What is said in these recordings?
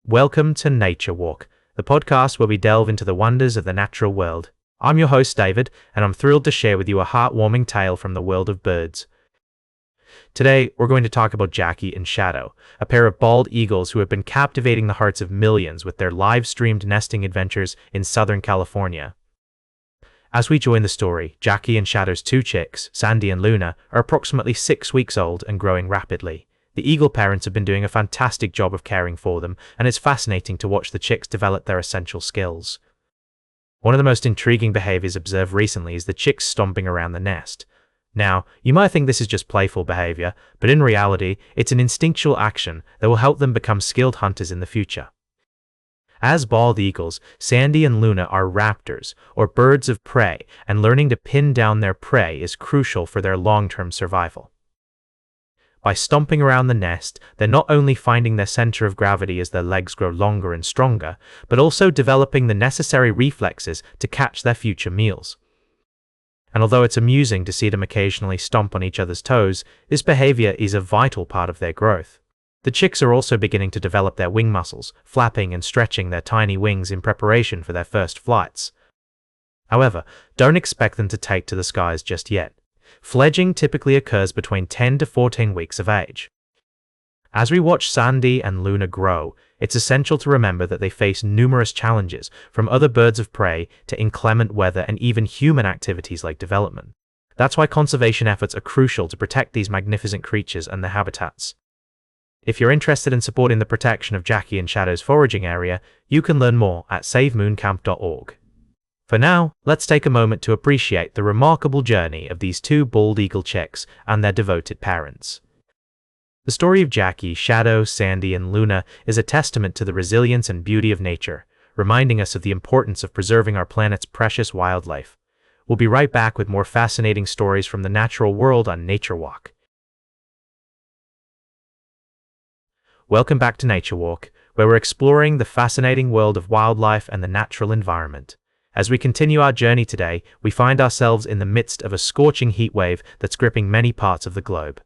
Welcome to Nature Walk, the podcast where we delve into the wonders of the natural world. I'm your host, David, and I'm thrilled to share with you a heartwarming tale from the world of birds. Today, we're going to talk about Jackie and Shadow, a pair of bald eagles who have been captivating the hearts of millions with their live-streamed nesting adventures in Southern California. As we join the story, Jackie and Shadow's two chicks, Sandy and Luna, are approximately 6 weeks old and growing rapidly. The eagle parents have been doing a fantastic job of caring for them, and it's fascinating to watch the chicks develop their essential skills. One of the most intriguing behaviors observed recently is the chicks stomping around the nest. Now, you might think this is just playful behavior, but in reality, it's an instinctual action that will help them become skilled hunters in the future. As bald eagles, Sandy and Luna are raptors, or birds of prey, and learning to pin down their prey is crucial for their long-term survival. By stomping around the nest, they're not only finding their center of gravity as their legs grow longer and stronger, but also developing the necessary reflexes to catch their future meals. And although it's amusing to see them occasionally stomp on each other's toes, this behavior is a vital part of their growth. The chicks are also beginning to develop their wing muscles, flapping and stretching their tiny wings in preparation for their first flights. However, don't expect them to take to the skies just yet. Fledging typically occurs between 10 to 14 weeks of age. As we watch Sandy and Luna grow, it's essential to remember that they face numerous challenges, from other birds of prey to inclement weather and even human activities like development. That's why conservation efforts are crucial to protect these magnificent creatures and their habitats. If you're interested in supporting the protection of Jackie and Shadow's foraging area, you can learn more at savemooncamp.org. For now, let's take a moment to appreciate the remarkable journey of these two bald eagle chicks and their devoted parents. The story of Jackie, Shadow, Sandy, and Luna is a testament to the resilience and beauty of nature, reminding us of the importance of preserving our planet's precious wildlife. We'll be right back with more fascinating stories from the natural world on Nature Walk. Welcome back to Nature Walk, where we're exploring the fascinating world of wildlife and the natural environment. As we continue our journey today, we find ourselves in the midst of a scorching heat wave that's gripping many parts of the globe.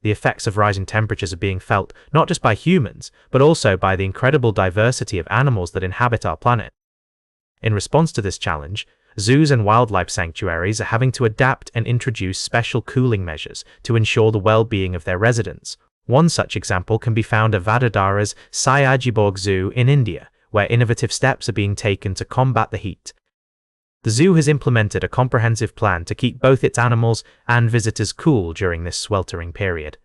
The effects of rising temperatures are being felt not just by humans, but also by the incredible diversity of animals that inhabit our planet. In response to this challenge, zoos and wildlife sanctuaries are having to adapt and introduce special cooling measures to ensure the well-being of their residents. One such example can be found at Vadodara's Sayajibaug Zoo in India, where innovative steps are being taken to combat the heat. The zoo has implemented a comprehensive plan to keep both its animals and visitors cool during this sweltering period.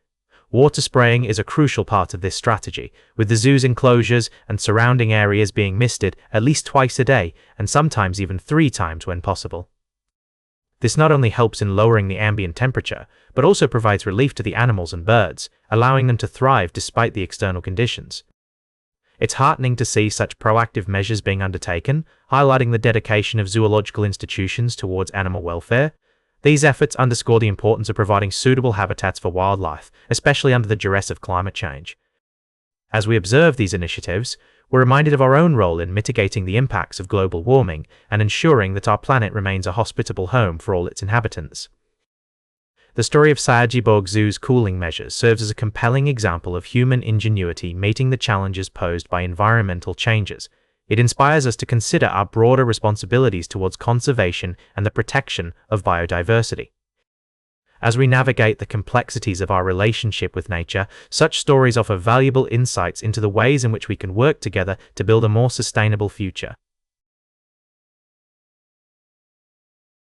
Water spraying is a crucial part of this strategy, with the zoo's enclosures and surrounding areas being misted at least twice a day, and sometimes even 3 times when possible. This not only helps in lowering the ambient temperature, but also provides relief to the animals and birds, allowing them to thrive despite the external conditions. It's heartening to see such proactive measures being undertaken, highlighting the dedication of zoological institutions towards animal welfare. These efforts underscore the importance of providing suitable habitats for wildlife, especially under the duress of climate change. As we observe these initiatives, we're reminded of our own role in mitigating the impacts of global warming and ensuring that our planet remains a hospitable home for all its inhabitants. The story of Sayajibaug Zoo's cooling measures serves as a compelling example of human ingenuity meeting the challenges posed by environmental changes. It inspires us to consider our broader responsibilities towards conservation and the protection of biodiversity. As we navigate the complexities of our relationship with nature, such stories offer valuable insights into the ways in which we can work together to build a more sustainable future.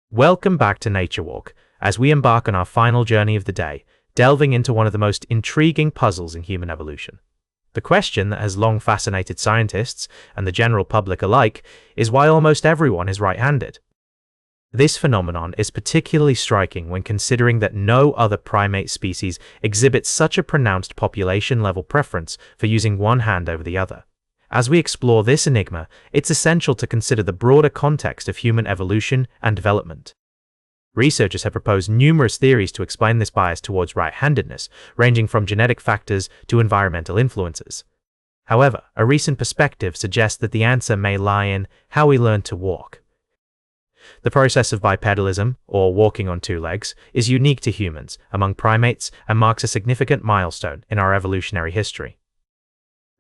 Welcome back to Nature Walk, as we embark on our final journey of the day, delving into one of the most intriguing puzzles in human evolution. The question that has long fascinated scientists and the general public alike is why almost everyone is right-handed. This phenomenon is particularly striking when considering that no other primate species exhibits such a pronounced population-level preference for using one hand over the other. As we explore this enigma, it's essential to consider the broader context of human evolution and development. Researchers have proposed numerous theories to explain this bias towards right-handedness, ranging from genetic factors to environmental influences. However, a recent perspective suggests that the answer may lie in how we learn to walk. The process of bipedalism, or walking on 2 legs, is unique to humans among primates and marks a significant milestone in our evolutionary history.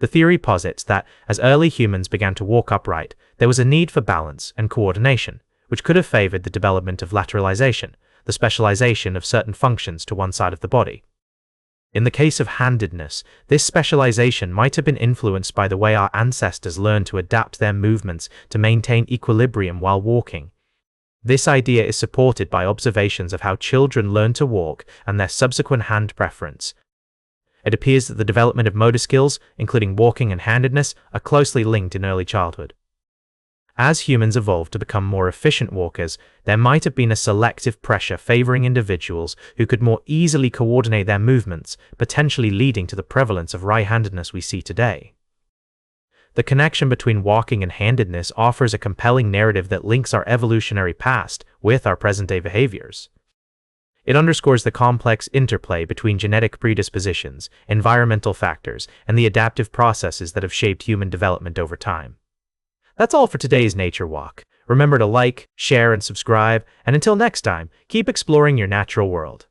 The theory posits that as early humans began to walk upright, there was a need for balance and coordination, which could have favored the development of lateralization, the specialization of certain functions to one side of the body. In the case of handedness, this specialization might have been influenced by the way our ancestors learned to adapt their movements to maintain equilibrium while walking. This idea is supported by observations of how children learn to walk and their subsequent hand preference. It appears that the development of motor skills, including walking and handedness, are closely linked in early childhood. As humans evolved to become more efficient walkers, there might have been a selective pressure favoring individuals who could more easily coordinate their movements, potentially leading to the prevalence of right-handedness we see today. The connection between walking and handedness offers a compelling narrative that links our evolutionary past with our present-day behaviors. It underscores the complex interplay between genetic predispositions, environmental factors, and the adaptive processes that have shaped human development over time. That's all for today's Nature Walk. Remember to like, share, and subscribe, and until next time, keep exploring your natural world.